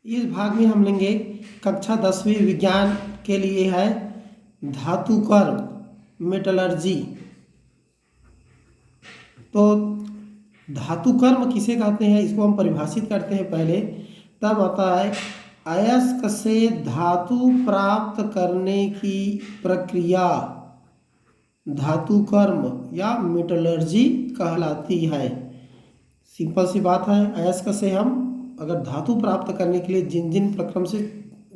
इस भाग में हम लेंगे कक्षा 10वीं विज्ञान के लिए है धातु कर्म मेटलर्जी। तो धातु कर्म किसे कहते हैं इसको हम परिभाषित करते हैं पहले, तब आता है अयस्क से धातु प्राप्त करने की प्रक्रिया धातु कर्म या मेटलर्जी कहलाती है। सिंपल सी बात है, अयस्क से हम अगर धातु प्राप्त करने के लिए जिन जिन प्रक्रम से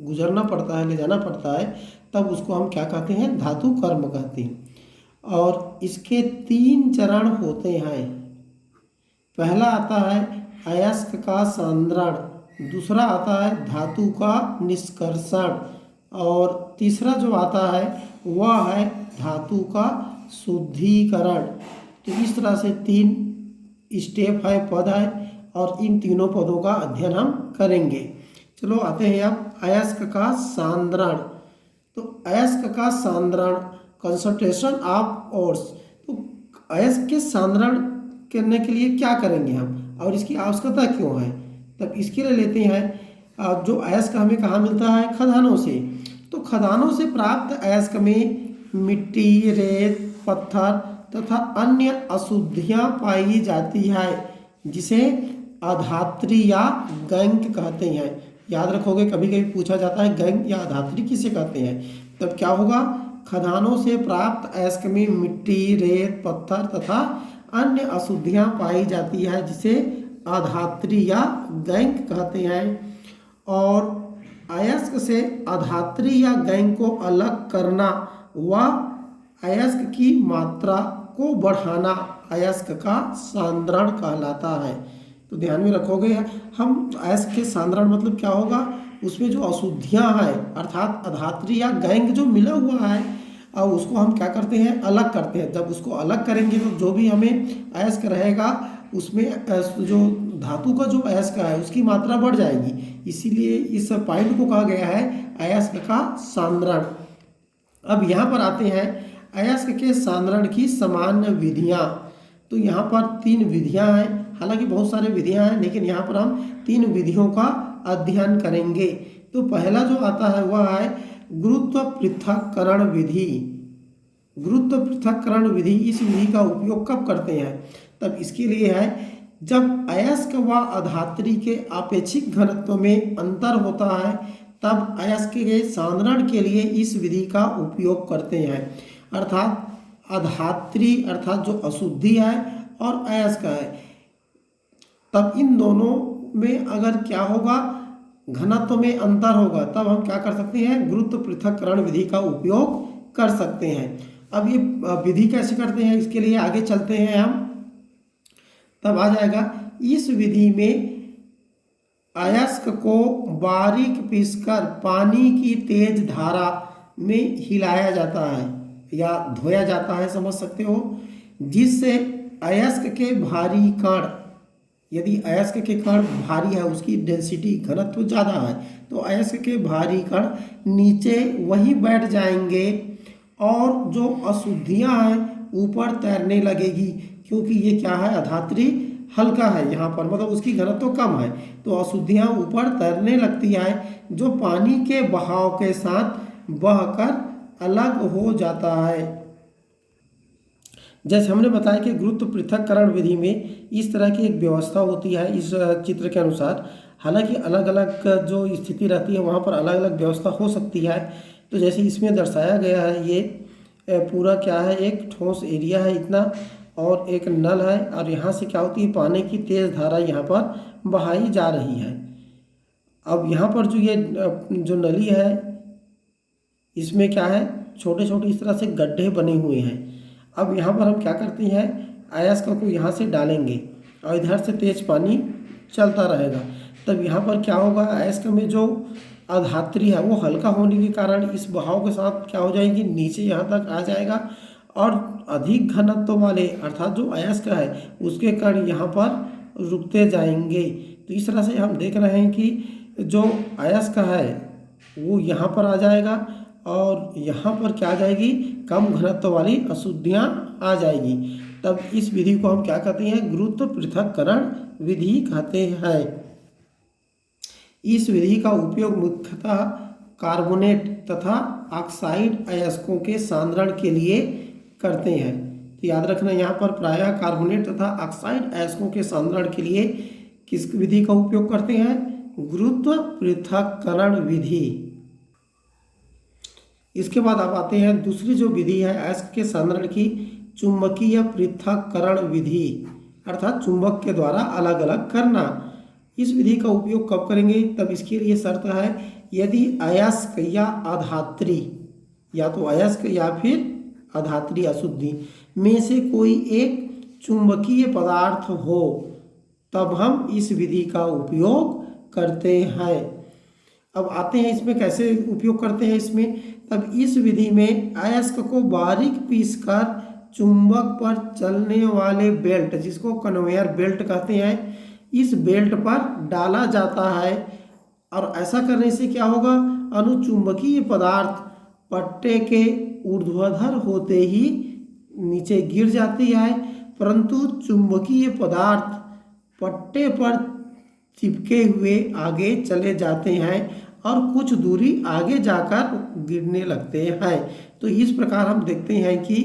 गुजरना पड़ता है, ले जाना पड़ता है, तब उसको हम क्या कहते हैं, धातु कर्म कहते हैं। और इसके 3 चरण होते हैं। पहला आता है अयस्क का सांद्रण, दूसरा आता है धातु का निष्कर्षण, और तीसरा जो आता है वह है धातु का शुद्धिकरण। तो इस तरह से 3 स्टेप है, पद है, और इन तीनों पदों का अध्ययन हम करेंगे। चलो आते हैं अब अयस्क का सांद्रण। तो अयस्क का सांद्रण कंसंट्रेशन ऑफ ओर्स। तो अयस्क के सांद्रण करने के लिए क्या करेंगे हम और इसकी आवश्यकता क्यों है, तब इसके लिए लेते हैं जो अयस्क हमें कहाँ मिलता है, खदानों से। तो खदानों से प्राप्त अयस्क में मिट्टी, रेत, पत्थर तथा अन्य अशुद्धियाँ पाई जाती है, जिसे अधात्री या गैंग कहते हैं। याद रखोगे, कभी कभी पूछा जाता है गैंग या अधात्री किसे कहते हैं। तब क्या होगा, खदानों से प्राप्त अयस्क में मिट्टी, रेत, पत्थर तथा अन्य अशुद्धियाँ पाई जाती है, जिसे अधात्री या गैंग कहते हैं। और अयस्क से अधात्री या गैंग को अलग करना व अयस्क की मात्रा को बढ़ाना अयस्क का सांद्रण कहलाता है। तो ध्यान में रखोगे, हम अयस्क के सांद्रण मतलब क्या होगा, उसमें जो अशुद्धियाँ हैं अर्थात अधात्री या गैंग जो मिला हुआ है, और उसको हम क्या करते हैं, अलग करते हैं। जब उसको अलग करेंगे तो जो भी हमें अयस्क रहेगा उसमें जो धातु का जो अयस्क है उसकी मात्रा बढ़ जाएगी। इसीलिए इस पॉइंट को कहा गया है अयस्क का सांद्रण। अब यहाँ पर आते हैं अयस्क के सांद्रण की सामान्य विधियाँ। तो यहाँ पर 3 विधियाँ हैं, हालांकि बहुत सारे विधियाँ हैं, लेकिन यहाँ पर हम 3 विधियों का अध्ययन करेंगे। तो पहला जो आता है वह है गुरुत्व पृथक्करण विधि। गुरुत्व पृथक्करण विधि, इस विधि का उपयोग कब करते हैं, तब इसके लिए है जब अयस्क व अधात्री के आपेक्षिक घनत्व में अंतर होता है, तब अयस्क के सांद्रण के लिए इस विधि का उपयोग करते हैं। अर्थात अधात्री अर्थात जो अशुद्धि है और अयस्क है, तब इन दोनों में अगर क्या होगा, घनत्व में अंतर होगा, तब हम क्या कर सकते हैं, गुरुत्व पृथक्करण विधि का उपयोग कर सकते हैं। अब ये विधि कैसे करते हैं, इसके लिए आगे चलते हैं हम, तब आ जाएगा। इस विधि में अयस्क को बारीक पीसकर पानी की तेज धारा में हिलाया जाता है या धोया जाता है, समझ सकते हो, जिससे अयस्क के भारी कण, यदि अयस्क के कण भारी है, उसकी डेंसिटी घनत्व ज़्यादा है, तो अयस्क के भारी कण नीचे वहीं बैठ जाएंगे और जो अशुद्धियां हैं ऊपर तैरने लगेगी, क्योंकि ये क्या है, अधात्री हल्का है, यहाँ पर मतलब उसकी घनत्व कम है, तो अशुद्धियां ऊपर तैरने लगती है, जो पानी के बहाव के साथ बहकर अलग हो जाता है। जैसे हमने बताया कि गुरुत्व पृथक्करण विधि में इस तरह की एक व्यवस्था होती है इस चित्र के अनुसार। हालांकि अलग अलग जो स्थिति रहती है वहाँ पर अलग अलग व्यवस्था हो सकती है। तो जैसे इसमें दर्शाया गया है, ये पूरा क्या है, एक ठोस एरिया है इतना, और एक नल है, और यहाँ से क्या होती है, पानी की तेज़ धारा यहाँ पर बहाई जा रही है। अब यहाँ पर जो ये जो नली है, इसमें क्या है, छोटे छोटे इस तरह से गड्ढे बने हुए हैं। अब यहाँ पर हम क्या करते हैं, अयस्क को यहाँ से डालेंगे और इधर से तेज पानी चलता रहेगा। तब यहाँ पर क्या होगा, अयस्क में जो अधात्री है वो हल्का होने के कारण इस बहाव के साथ क्या हो जाएगी, नीचे यहाँ तक आ जाएगा, और अधिक घनत्व वाले अर्थात जो अयस्क है उसके कण यहाँ पर रुकते जाएंगे। तो इस तरह से हम देख रहे हैं कि जो अयस्क है वो यहाँ पर आ जाएगा, और यहाँ पर क्या आ जाएगी, कम घनत्व वाली अशुद्धियाँ आ जाएगी। तब इस विधि को हम क्या कहते हैं, गुरुत्व पृथक्करण विधि कहते हैं। इस विधि का उपयोग मुख्यतः कार्बोनेट तथा ऑक्साइड अयस्कों के सांद्रण के लिए करते हैं। तो याद रखना यहाँ पर प्रायः कार्बोनेट तथा ऑक्साइड अयस्कों के सांद्रण के लिए किस विधि का उपयोग करते हैं? गुरुत्व पृथक्करण विधि। इसके बाद आप आते हैं दूसरी जो विधि है अयस्क के सांद्रण की, चुंबकीय पृथक्करण विधि, अर्थात चुंबक के द्वारा अलग अलग करना। इस विधि का उपयोग कब करेंगे? तब इसके लिए शर्त है यदि अयस्क या अधात्री, या तो अयस्क या फिर अधात्री अशुद्धि में से कोई एक चुंबकीय पदार्थ हो, तब हम इस विधि का उपयोग करते हैं। अब आते हैं इसमें कैसे उपयोग करते हैं इसमें। तब इस विधि में अयस्क को बारीक पीसकर चुंबक पर चलने वाले बेल्ट, जिसको कन्वेयर बेल्ट कहते हैं, इस बेल्ट पर डाला जाता है। और ऐसा करने से क्या होगा? अनुचुंबकीय पदार्थ पट्टे के ऊर्ध्वाधर होते ही नीचे गिर जाती है, परंतु चुंबकीय पदार्थ पट्टे पर चिपके हुए आगे चले जाते हैं और कुछ दूरी आगे जाकर गिरने लगते हैं। तो इस प्रकार हम देखते हैं कि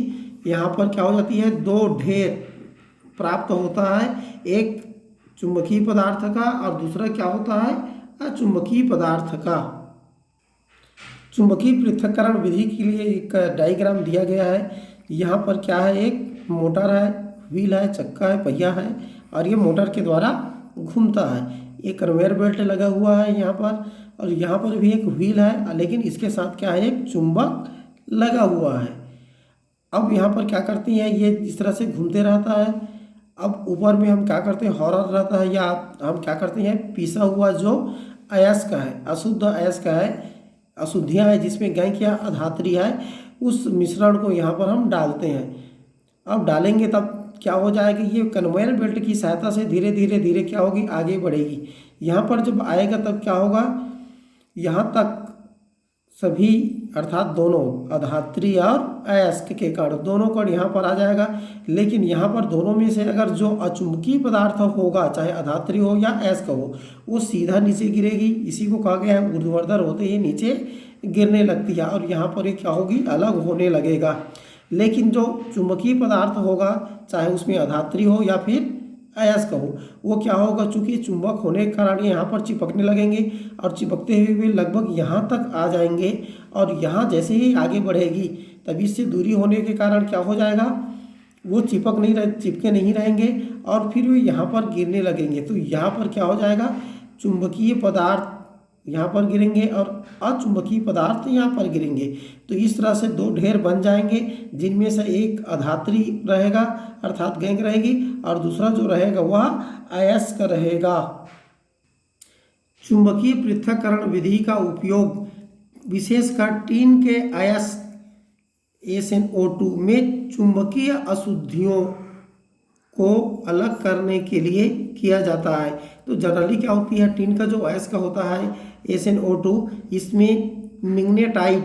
यहाँ पर क्या हो जाती है, दो ढेर प्राप्त होता है, एक चुंबकीय पदार्थ का और दूसरा क्या होता है, अचुंबकीय पदार्थ का। चुंबकीय पृथक्करण विधि के लिए एक डायग्राम दिया गया है। यहाँ पर क्या है, एक मोटर है, व्हील है, चक्का है, पहिया है और ये मोटर के द्वारा घूमता है। एक कन्वेयर बेल्ट लगा हुआ है यहाँ पर, और यहाँ पर भी एक व्हील है, लेकिन इसके साथ क्या है, एक चुंबक लगा हुआ है। अब यहाँ पर क्या करती है, ये इस तरह से घूमते रहता है। अब ऊपर में हम क्या करते हैं, हॉरर रहता है, या हम क्या करते हैं, पिसा हुआ जो अयस्क है, अशुद्ध अयस्क है, अशुद्धियाँ है जिसमें गैंक या अधात्री है, उस मिश्रण को यहाँ पर हम डालते हैं। अब डालेंगे तब क्या हो जाएगा, ये कन्वेयर बेल्ट की सहायता से धीरे धीरे धीरे क्या होगी, आगे बढ़ेगी। यहाँ पर जब आएगा तब क्या होगा, यहाँ तक सभी अर्थात दोनों अधात्री और अयस्क के कण, दोनों कण यहाँ पर आ जाएगा। लेकिन यहाँ पर दोनों में से अगर जो अचुंबकीय पदार्थ होगा, चाहे अधात्री हो या अयस्क हो, वो सीधा नीचे गिरेगी। इसी को कहा गया है ऊर्ध्वाधर होते ही नीचे गिरने लगती है और यहाँ पर ये क्या होगी, अलग होने लगेगा। लेकिन जो चुंबकीय पदार्थ होगा, चाहे उसमें अधात्री हो या फिर अयस्क हो, वो क्या होगा, चूंकि चुंबक होने के कारण यहाँ पर चिपकने लगेंगे और चिपकते हुए भी लगभग यहाँ तक आ जाएंगे। और यहाँ जैसे ही आगे बढ़ेगी तब इससे दूरी होने के कारण क्या हो जाएगा, वो चिपके नहीं रहेंगे और फिर वो यहाँ पर गिरने लगेंगे। तो यहाँ पर क्या हो जाएगा, चुंबकीय पदार्थ यहाँ पर गिरेंगे और अचुंबकीय पदार्थ यहाँ पर गिरेंगे। तो इस तरह से दो ढेर बन जाएंगे, जिनमें से एक अधात्री रहेगा अर्थात गैंग रहेगी और दूसरा जो रहेगा वह अयस्क रहेगा। चुंबकीय पृथक्करण विधि का उपयोग विशेषकर टीन के अयस्क SnO2 में चुंबकीय अशुद्धियों को अलग करने के लिए किया जाता है। तो जनरली क्या होती है, टीन का जो अयस्क होता है SnO2, इसमें मैग्नेटाइट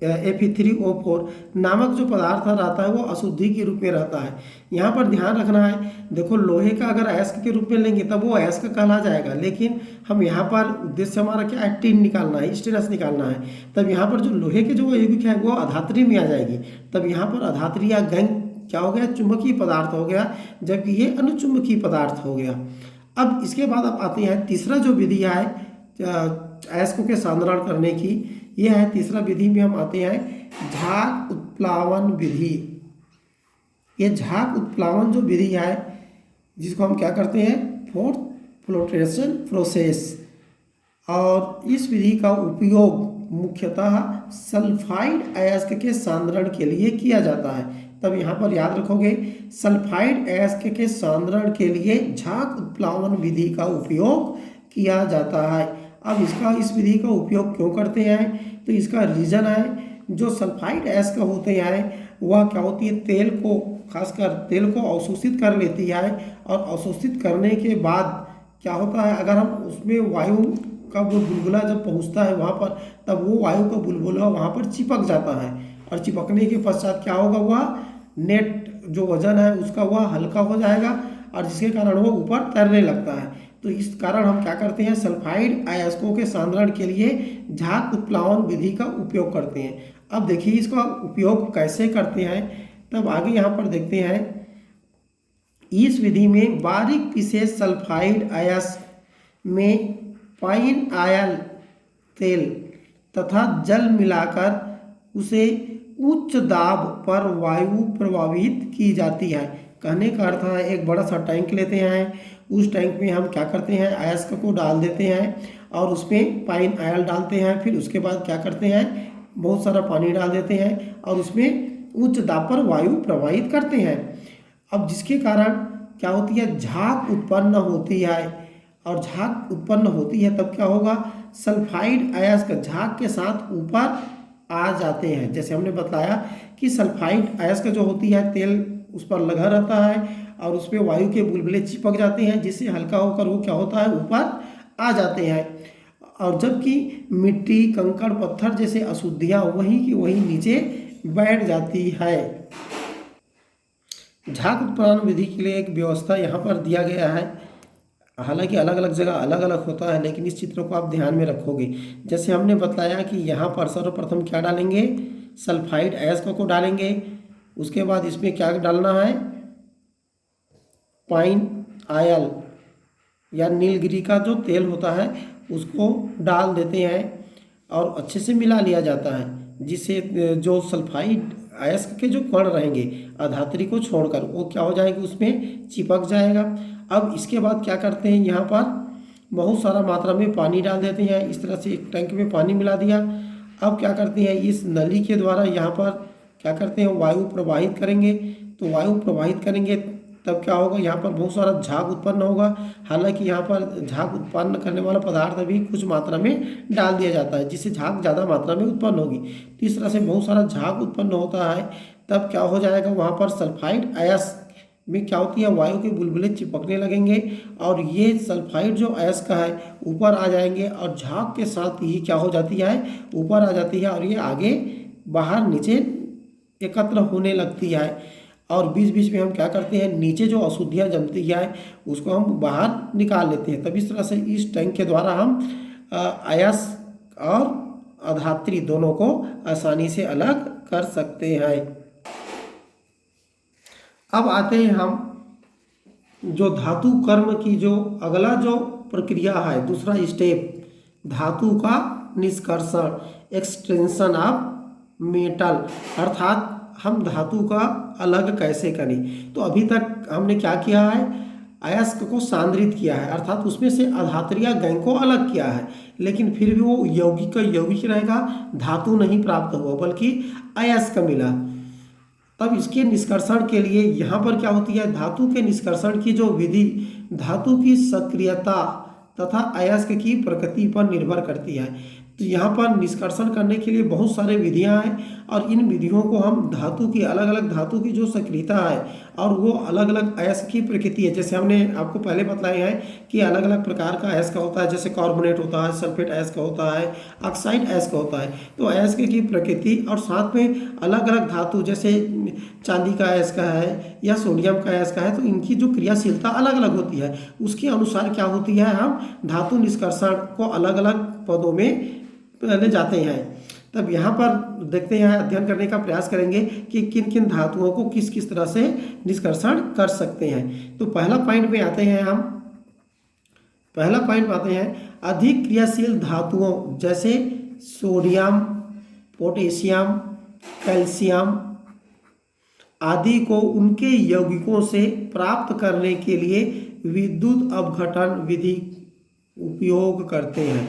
Fe3O4 नामक जो पदार्थ रहता है वो अशुद्धि के रूप में रहता है। यहाँ पर ध्यान रखना है, देखो लोहे का अगर अयस्क के रूप में लेंगे तब वो अयस्क कहला जाएगा, लेकिन हम यहाँ पर उद्देश्य हमारा क्या है, टीन निकालना है, स्टेनस निकालना है। तब यहाँ पर जो लोहे के जो यौगिक है वो अधात्री में आ जाएगी। तब यहाँ पर अधात्री या गैंग क्या हो गया, चुंबकीय पदार्थ हो गया, जबकि ये अनुचुंबकीय पदार्थ हो गया। अब इसके बाद आप आते हैं तीसरा जो विधि है अयस्कों के सांद्रण करने की, यह है तीसरा विधि में हम आते हैं झाग उत्प्लावन विधि। ये झाग उत्प्लावन जो विधि है, जिसको हम क्या करते हैं, फोर्थ फ्लोटेशन प्रोसेस, और इस विधि का उपयोग मुख्यतः सल्फाइड अयस्क के सांद्रण के लिए किया जाता है। तब यहाँ पर याद रखोगे, सल्फाइड अयस्क के सांद्रण के लिए झाग उत्प्लावन विधि का उपयोग किया जाता है। अब इस विधि का उपयोग क्यों करते हैं, तो इसका रीज़न है, जो सल्फाइड अयस्क होते हैं वह क्या होती है, तेल को, खासकर तेल को अवशोषित कर लेती है और अवशोषित करने के बाद क्या होता है, अगर हम उसमें वायु का वो बुलबुला जब पहुंचता है वहाँ पर, तब वो वायु का बुलबुला वहाँ पर चिपक जाता है और चिपकने के पश्चात क्या होगा, वह नेट जो वजन है उसका वह हल्का हो जाएगा और जिसके कारण वो ऊपर तैरने लगता है। तो इस कारण हम क्या करते हैं, सल्फाइड अयस्कों के सांद्रण के लिए झाग उत्प्लावन विधि का उपयोग करते हैं। अब देखिए इसका उपयोग कैसे करते हैं, तब आगे यहाँ पर देखते हैं। इस विधि में बारीक पिसे सल्फाइड अयस्क में पाइन आयल तेल तथा जल मिलाकर उसे उच्च दाब पर वायु प्रवाहित की जाती है। कहने का अर्थ है, एक बड़ा सा टैंक लेते हैं, उस टैंक में हम क्या करते हैं, अयस्क को डाल देते हैं और उसमें पाइन आयल डालते हैं। फिर उसके बाद क्या करते हैं, बहुत सारा पानी डाल देते हैं और उसमें उच्च दाब पर वायु प्रवाहित करते हैं। अब जिसके कारण क्या होती है, झाग उत्पन्न होती है, और झाग उत्पन्न होती है तब क्या होगा, सल्फाइड अयस्क झाग के साथ ऊपर आ जाते हैं। जैसे हमने बताया कि सल्फाइड अयस्क जो होती है, तेल उस पर लगा रहता है और उस पर वायु के बुलबुले चिपक जाते हैं, जिससे हल्का होकर वो क्या होता है, ऊपर आ जाते हैं। और जबकि मिट्टी, कंकड़, पत्थर जैसे अशुद्धियाँ वहीं की वहीं नीचे बैठ जाती है। झाग उत्पादन विधि के लिए एक व्यवस्था यहाँ पर दिया गया है। हालांकि अलग अलग जगह अलग अलग होता है, लेकिन इस चित्र को आप ध्यान में रखोगे। जैसे हमने बताया कि यहाँ पर सर्वप्रथम क्या डालेंगे, सल्फाइड अयस्क को डालेंगे। उसके बाद इसमें क्या डालना है, पाइन आयल या नीलगिरी का जो तेल होता है उसको डाल देते हैं और अच्छे से मिला लिया जाता है, जिससे जो सल्फाइड अयस्क के जो कण रहेंगे अधात्री को छोड़कर, वो क्या हो जाएंगे, उसमें चिपक जाएगा। अब इसके बाद क्या करते हैं, यहाँ पर बहुत सारा मात्रा में पानी डाल देते हैं। इस तरह से एक टैंक में पानी मिला दिया। अब क्या करते हैं, इस नली के द्वारा यहाँ पर क्या करते हैं, वायु प्रवाहित करेंगे। तो वायु प्रवाहित करेंगे तब क्या होगा, यहाँ पर बहुत सारा झाग उत्पन्न होगा। हालांकि यहाँ पर झाग उत्पन्न करने वाला पदार्थ भी कुछ मात्रा में डाल दिया जाता है, जिससे झाग ज़्यादा मात्रा में उत्पन्न होगी। तो इस तरह से बहुत सारा झाग उत्पन्न होता है। तब क्या हो जाएगा, वहाँ पर सल्फाइड अयस्क में क्या होती है, वायु के बुलबुले चिपकने लगेंगे और ये सल्फाइड जो अयस्क है ऊपर आ जाएंगे और झाग के साथ ही क्या हो जाती है, ऊपर आ जाती है और ये आगे बाहर नीचे एकत्र होने लगती है। और बीच बीच में हम क्या करते हैं, नीचे जो अशुद्धियाँ जमती है उसको हम बाहर निकाल लेते हैं। तब इस तरह से इस टैंक के द्वारा हम अयस्क और अधात्री दोनों को आसानी से अलग कर सकते हैं। अब आते हैं हम जो धातु कर्म की जो अगला जो प्रक्रिया है, दूसरा स्टेप, धातु का निष्कर्षण, एक्सट्रेंशन ऑफ मेटल, अर्थात हम धातु का अलग कैसे करें। तो अभी तक हमने क्या किया है, अयस्क को सांद्रित किया है, अर्थात उसमें से अधात्रिया गैंग को अलग किया है, लेकिन फिर भी वो यौगिक का यौगिक रहेगा, धातु नहीं प्राप्त हुआ बल्कि अयस्क मिला। तब इसके निष्कर्षण के लिए यहाँ पर क्या होती है, धातु के निष्कर्षण की जो विधि धातु की सक्रियता तथा अयस्क की प्रकृति पर निर्भर करती है। तो यहाँ पर निष्कर्षण करने के लिए बहुत सारे विधियाँ हैं और इन विधियों को हम धातु की अलग अलग धातु की जो सक्रियता है और वो अलग अलग अयस्क की प्रकृति है। जैसे हमने आपको पहले बताया है कि अलग अलग प्रकार का अयस्क होता है, जैसे कार्बोनेट होता है, सल्फेट अयस्क होता है, ऑक्साइड अयस्क होता है। तो अयस्क की प्रकृति और साथ में अलग अलग धातु जैसे चांदी का अयस्क है या सोडियम का अयस्क है, तो इनकी जो क्रियाशीलता अलग अलग होती है, उसके अनुसार क्या होती है, हम धातु निष्कर्षण को अलग अलग पदों में ले जाते हैं। तब यहाँ पर देखते हैं, अध्ययन करने का प्रयास करेंगे कि किन किन धातुओं को किस किस तरह से निष्कर्षण कर सकते हैं। तो पहला पॉइंट में आते हैं हम, पहला पॉइंट आते हैं अधिक क्रियाशील धातुओं जैसे सोडियम, पोटेशियम, कैल्शियम आदि को उनके यौगिकों से प्राप्त करने के लिए विद्युत अपघटन विधि उपयोग करते हैं।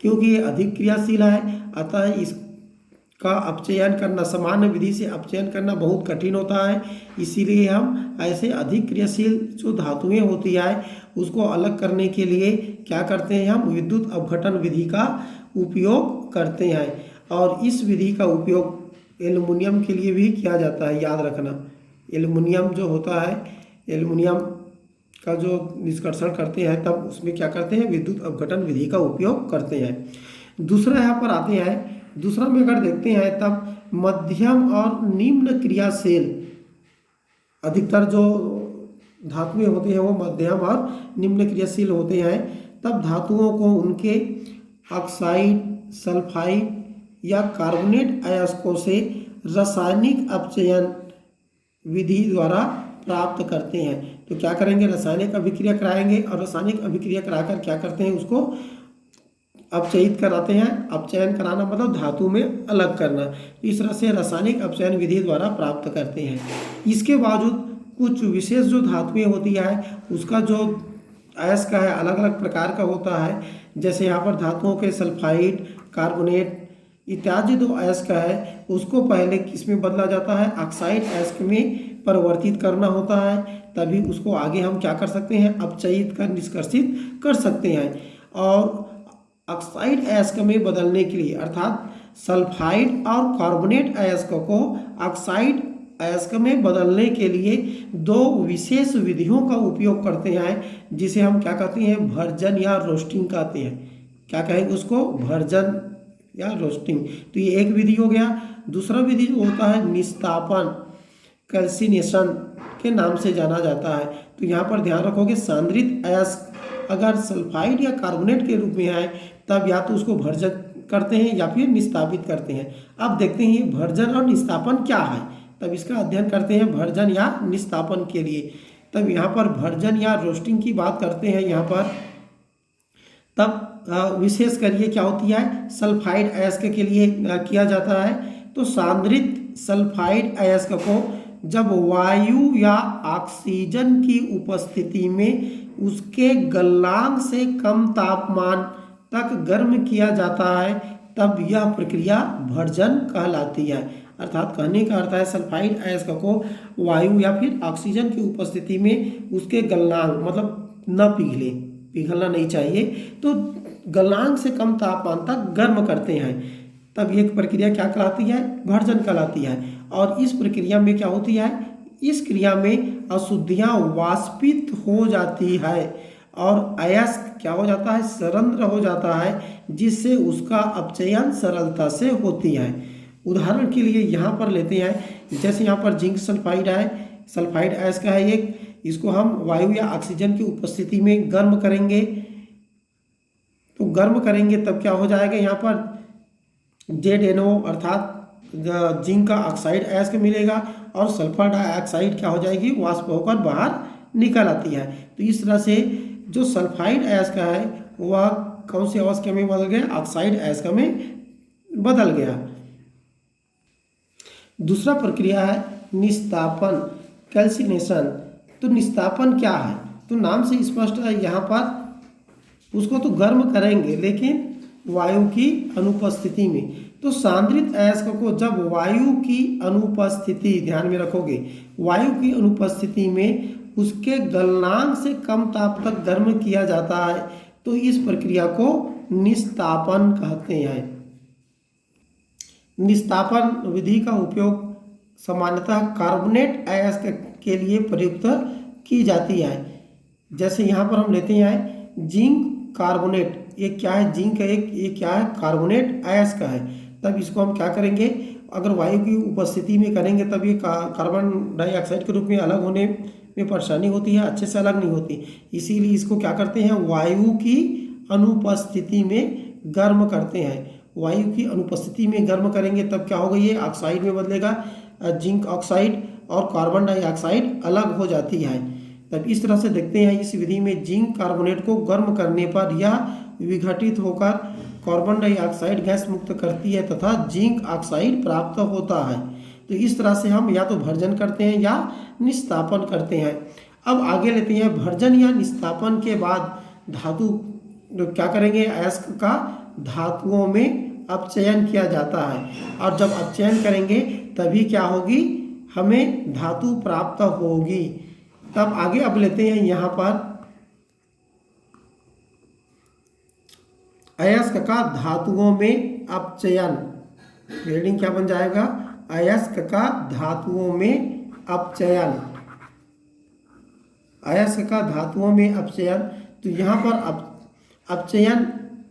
क्योंकि ये अधिक क्रियाशील है, अतः इसका अपचयन करना, सामान्य विधि से अपचयन करना बहुत कठिन होता है। इसीलिए हम ऐसे अधिक क्रियाशील जो धातुएं होती है उसको अलग करने के लिए क्या करते हैं, हम विद्युत अपघटन विधि का उपयोग करते हैं। और इस विधि का उपयोग एल्युमिनियम के लिए भी किया जाता है। याद रखना, एल्युमिनियम जो होता है, एल्युमिनियम का जो निष्कर्षण करते हैं तब उसमें क्या करते हैं, विद्युत अपघटन विधि का उपयोग करते हैं। दूसरा यहाँ पर आते हैं, दूसरा में अगर देखते हैं तब मध्यम और निम्न क्रियाशील, अधिकतर जो धातुएं होती हैं वो मध्यम और निम्न क्रियाशील होते हैं, तब धातुओं को उनके ऑक्साइड, सल्फाइड या कार्बोनेट अयस्कों से रासायनिक अपचयन विधि द्वारा प्राप्त करते हैं। तो क्या करेंगे, रासायनिक अभिक्रिया कराएंगे और रासायनिक अभिक्रिया कराकर क्या करते हैं, उसको अपचयित कराते हैं। अपचयन कराना मतलब धातु में अलग करना। इस तरह से रासायनिक अपचयन विधि द्वारा प्राप्त करते हैं। इसके बावजूद कुछ विशेष जो धातुएं होती है उसका जो अयस्क है अलग अलग प्रकार का होता है। जैसे यहाँ पर धातुओं के सल्फाइड, कार्बोनेट इत्यादि जो अयस्क है उसको पहले किसमें बदला जाता है, ऑक्साइड अयस्क में परिवर्तित करना होता है, तभी उसको आगे हम क्या कर सकते हैं, अपचयित कर निष्कर्षित कर सकते हैं। और ऑक्साइड अयस्क में बदलने के लिए अर्थात सल्फाइड और कार्बोनेट अयस्क को ऑक्साइड अयस्क में बदलने के लिए दो विशेष विधियों का उपयोग करते हैं, जिसे हम क्या कहते हैं, भर्जन या रोस्टिंग कहते हैं। क्या कहेंगे उसको, भर्जन या रोस्टिंग। तो ये एक विधि हो गया। दूसरा विधि जो होता है निस्तापन, कैल्सिनेशन के नाम से जाना जाता है। तो यहाँ पर ध्यान रखोगे, सांद्रित अयस्क अगर सल्फाइड या कार्बोनेट के रूप में है तब या तो उसको भर्जन करते हैं या फिर निस्तापित करते हैं। अब देखते हैं ये भर्जन और निस्तापन क्या है, तब इसका अध्ययन करते हैं भर्जन या निस्तापन के लिए। तब यहाँ पर भर्जन या रोस्टिंग की बात करते हैं यहाँ पर, तब विशेष करिए क्या होती है, सल्फाइड अयस्क के लिए किया जाता है। तो सांद्रित सल्फाइड अयस्क को जब वायु या ऑक्सीजन की उपस्थिति में उसके गलनांक से कम तापमान तक गर्म किया जाता है तब यह प्रक्रिया भर्जन कहलाती है। अर्थात कहने का अर्थ है सल्फाइड अयस्क को वायु या फिर ऑक्सीजन की उपस्थिति में उसके गलनांक मतलब न पिघलना नहीं चाहिए, तो गलनांक से कम तापमान तक गर्म करते हैं, तब यह प्रक्रिया क्या कहलाती है, भर्जन कहलाती है। और इस प्रक्रिया में क्या होती है, इस क्रिया में अशुद्धियाँ वाष्पित हो जाती है और अयस्क क्या हो जाता है, सरंध्र हो जाता है, जिससे उसका अपचयन सरलता से होती है। उदाहरण के लिए यहाँ पर लेते हैं, जैसे यहाँ पर जिंक सल्फाइड है, सल्फाइड अयस्क है एक, इसको हम वायु या ऑक्सीजन की उपस्थिति में गर्म करेंगे। तो गर्म करेंगे तब क्या हो जाएगा, यहाँ पर ZNO अर्थात जिंक का ऑक्साइड अयस्क मिलेगा और सल्फर डाइऑक्साइड क्या हो जाएगी, वाष्प होकर बाहर निकल आती है। तो इस तरह से जो सल्फाइड अयस्क है वह कौन से अयस्क में बदल गया, ऑक्साइड अयस्क में बदल गया। दूसरा प्रक्रिया है निस्तापन, कैल्सिनेशन। तो निस्तापन क्या है, तो नाम से स्पष्ट है, यहाँ पर उसको तो गर्म करेंगे लेकिन वायु की अनुपस्थिति में। तो सांद्रित अयस्क को जब वायु की अनुपस्थिति, ध्यान में रखोगे, वायु की अनुपस्थिति में उसके गलनांक से कम ताप तक गर्म किया जाता है, तो इस प्रक्रिया को निस्तापन कहते हैं। निस्तापन विधि का उपयोग सामान्यतः कार्बोनेट अयस्क के लिए प्रयुक्त की जाती है। जैसे यहाँ पर हम लेते हैं जिंक कार्बोनेट, ये क्या है, जिंक है एक, ये क्या है, कार्बोनेट अयस्क है। तब इसको हम क्या करेंगे, अगर वायु की उपस्थिति में करेंगे तब ये कार्बन डाइऑक्साइड के रूप में अलग होने में परेशानी होती है, अच्छे से अलग नहीं होती। इसीलिए इसको क्या करते हैं, वायु की अनुपस्थिति में गर्म करते हैं। वायु की अनुपस्थिति में गर्म करेंगे तब क्या होगा, ये ऑक्साइड में बदलेगा, जिंक ऑक्साइड और कार्बन डाइऑक्साइड अलग हो जाती है। तब इस तरह से देखते हैं, इस विधि में जिंक कार्बोनेट को गर्म करने पर यह विघटित होकर कार्बन डाइऑक्साइड गैस मुक्त करती है तथा जिंक ऑक्साइड प्राप्त होता है। तो इस तरह से हम या तो भर्जन करते हैं या निस्तापन करते हैं। अब आगे लेते हैं, भर्जन या निस्तापन के बाद धातु क्या करेंगे, अयस्क का धातुओं में अपचयन किया जाता है और जब अपचयन करेंगे तभी क्या होगी, हमें धातु प्राप्त होगी। तब आगे अब लेते हैं यहाँ पर अयस्क का धातुओं में अपचयन। हेडिंग क्या बन जाएगा, अयस्क का धातुओं में अपचयन। अयस्क का धातुओं में अपचयन। तो यहाँ पर अपचयन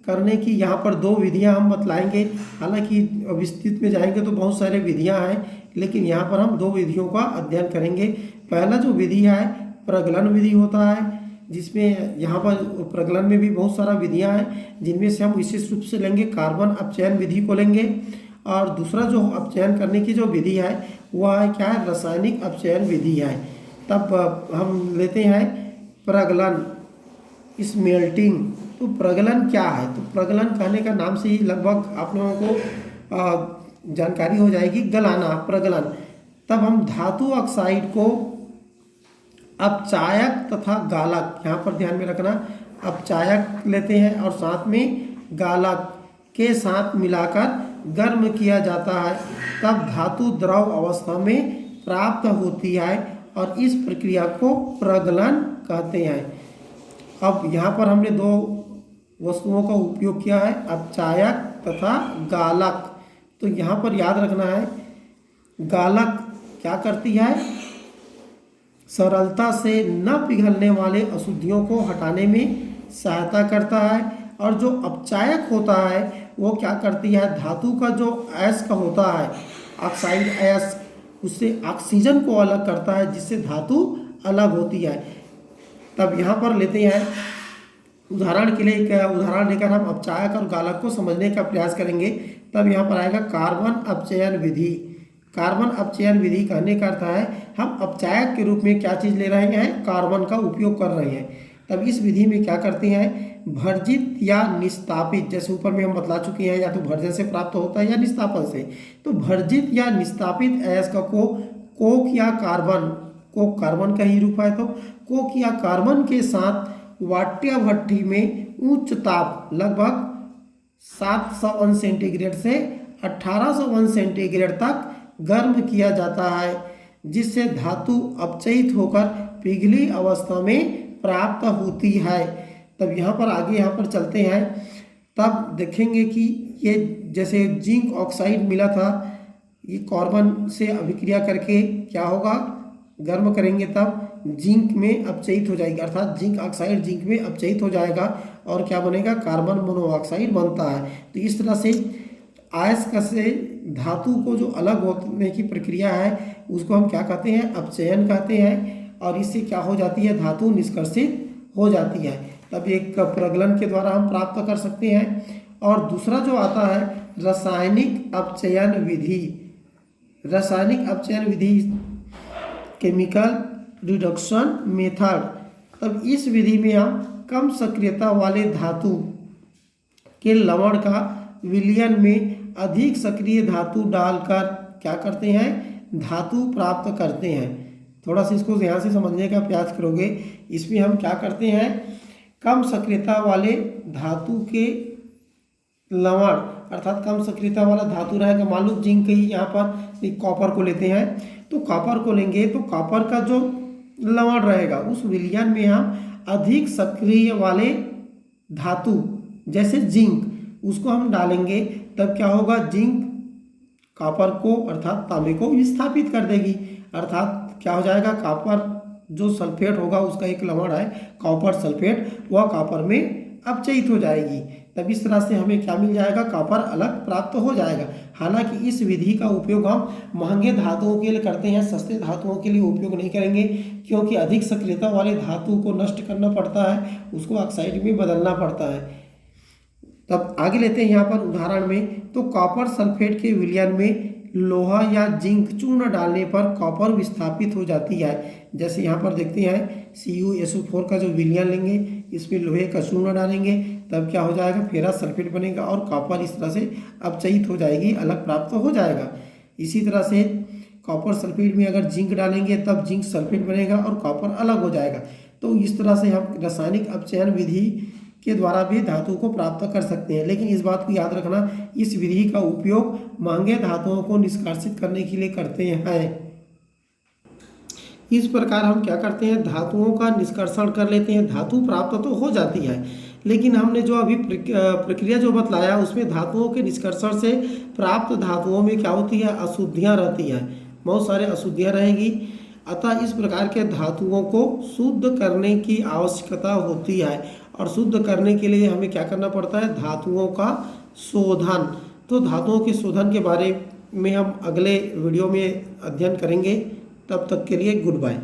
करने की यहाँ पर दो विधियाँ हम बतलाएंगे। हालांकि विस्तृत में जाएंगे तो बहुत सारे विधियाँ हैं, लेकिन यहाँ पर हम दो विधियों का अध्ययन करेंगे। पहला जो विधि है प्रगलन विधि होता है, जिसमें यहाँ पर प्रगलन में भी बहुत सारा विधियाँ हैं, जिनमें से हम विशेष रूप से लेंगे कार्बन अपचयन विधि को लेंगे। और दूसरा जो अपचयन करने की जो विधि है वह है क्या है, रासायनिक अपचयन विधि है। तब हम लेते हैं प्रगलन, स्मेल्टिंग। तो प्रगलन क्या है, तो प्रगलन कहने का नाम से ही लगभग आप लोगों को जानकारी हो जाएगी, गलाना, प्रगलन। तब हम धातु ऑक्साइड को अपचायक तथा गालक, यहाँ पर ध्यान में रखना, अपचायक लेते हैं और साथ में गालक के साथ मिलाकर गर्म किया जाता है, तब धातु द्रव अवस्था में प्राप्त होती है और इस प्रक्रिया को प्रगलन कहते हैं। अब यहाँ पर हमने दो वस्तुओं का उपयोग किया है, अपचायक तथा गालक। तो यहाँ पर याद रखना है, गालक क्या करती है, सरलता से न पिघलने वाले अशुद्धियों को हटाने में सहायता करता है, और जो अपचायक होता है वो क्या करती है, धातु का जो अयस्क होता है, ऑक्साइड अयस्क, उससे ऑक्सीजन को अलग करता है, जिससे धातु अलग होती है। तब यहाँ पर लेते हैं उदाहरण के लिए, एक उदाहरण लेकर हम अपचायक और गालक को समझने का प्रयास करेंगे। तब यहाँ पर आएगा कार्बन अपचयन विधि। कार्बन अपचयन विधि कहने का अर्थ है हम अपचायक के रूप में क्या चीज़ ले रहे हैं, कार्बन का उपयोग कर रहे हैं। तब इस विधि में क्या करते हैं, भर्जित या निस्तापित, जैसे ऊपर में हम बतला चुके हैं, या तो भर्जन से प्राप्त होता है या निस्तापन से। तो भर्जित या निस्तापित अयस्क को कोक या कार्बन, कोक कार्बन का ही रूप है, तो कोक या कार्बन के साथ वाट्य भट्ठी में उच्च ताप लगभग 700 अंश सेंटीग्रेड से 1800 अंश सेंटीग्रेड तक गर्म किया जाता है, जिससे धातु अपचयित होकर पिघली अवस्था में प्राप्त होती है। तब यहाँ पर आगे यहाँ पर चलते हैं, तब देखेंगे कि ये जैसे जिंक ऑक्साइड मिला था, ये कार्बन से अभिक्रिया करके क्या होगा, गर्म करेंगे तब जिंक में अपचयित हो जाएगी, अर्थात जिंक ऑक्साइड जिंक में अपचयित हो जाएगा और क्या बनेगा, कार्बन मोनोऑक्साइड बनता है। तो इस तरह से अयस्क से धातु को जो अलग होने की प्रक्रिया है उसको हम क्या कहते हैं, अपचयन कहते हैं, और इससे क्या हो जाती है, धातु निष्कर्षित हो जाती है। तब एक प्रगलन के द्वारा हम प्राप्त कर सकते हैं। और दूसरा जो आता है रासायनिक अपचयन विधि। रासायनिक अपचयन विधि, केमिकल रिडक्शन मेथड। तब इस विधि में हम कम सक्रियता वाले धातु के लवण का विलयन में अधिक सक्रिय धातु डालकर क्या करते हैं, धातु प्राप्त करते हैं। थोड़ा सा इसको यहाँ से समझने का प्रयास करोगे। इसमें हम क्या करते हैं, कम सक्रियता वाले धातु के लवण, अर्थात कम सक्रियता वाला धातु रहेगा, मान लो जिंक ही, यहाँ पर कॉपर को लेते हैं, तो कॉपर को लेंगे तो कॉपर का जो लवण रहेगा उस विलयन में हम अधिक सक्रिय वाले धातु जैसे जिंक उसको हम डालेंगे, तब क्या होगा, जिंक कॉपर को अर्थात तांबे को विस्थापित कर देगी, अर्थात क्या हो जाएगा, कॉपर जो सल्फेट होगा उसका एक लवण है कॉपर सल्फेट, वह कॉपर में अपचयित हो जाएगी। तब इस तरह से हमें क्या मिल जाएगा, कॉपर अलग प्राप्त हो जाएगा। हालांकि इस विधि का उपयोग हम महंगे धातुओं के लिए करते हैं, सस्ते धातुओं के लिए उपयोग नहीं करेंगे, क्योंकि अधिक सक्रियता वाले धातु को नष्ट करना पड़ता है, उसको ऑक्साइड में बदलना पड़ता है। तब आगे लेते हैं यहाँ पर उदाहरण में, तो कॉपर सल्फेट के विलयन में लोहा या जिंक चूर्ण डालने पर कॉपर विस्थापित हो जाती है। जैसे यहाँ पर देखते हैं CuSO4 का जो विलयन लेंगे, इसमें लोहे का चूर्ण डालेंगे, तब क्या हो जाएगा, फेरस सल्फेट बनेगा और कॉपर इस तरह से अपचयित हो जाएगी, अलग प्राप्त हो जाएगा। इसी तरह से कॉपर सल्फेट में अगर जिंक डालेंगे तब जिंक सल्फेट बनेगा और कॉपर अलग हो जाएगा। तो इस तरह से हम रासायनिक अपचयन विधि के द्वारा भी धातु को प्राप्त कर सकते हैं। लेकिन इस बात को याद रखना, इस विधि का उपयोग महंगे धातुओं को निष्कासित करने के लिए करते हैं। इस प्रकार हम क्या करते हैं, धातुओं का निष्कर्षण कर लेते हैं। धातु प्राप्त तो हो जाती है, लेकिन हमने जो अभी प्रक्रिया जो बतलाया उसमें धातुओं के निष्कर्षण से प्राप्त धातुओं में क्या होती है, अशुद्धियाँ रहती हैं, बहुत सारे अशुद्धियाँ रहेगी। अतः इस प्रकार के धातुओं को शुद्ध करने की आवश्यकता होती है, और शुद्ध करने के लिए हमें क्या करना पड़ता है, धातुओं का शोधन। तो धातुओं के शोधन के बारे में हम अगले वीडियो में अध्ययन करेंगे। तब तक के लिए गुड बाय।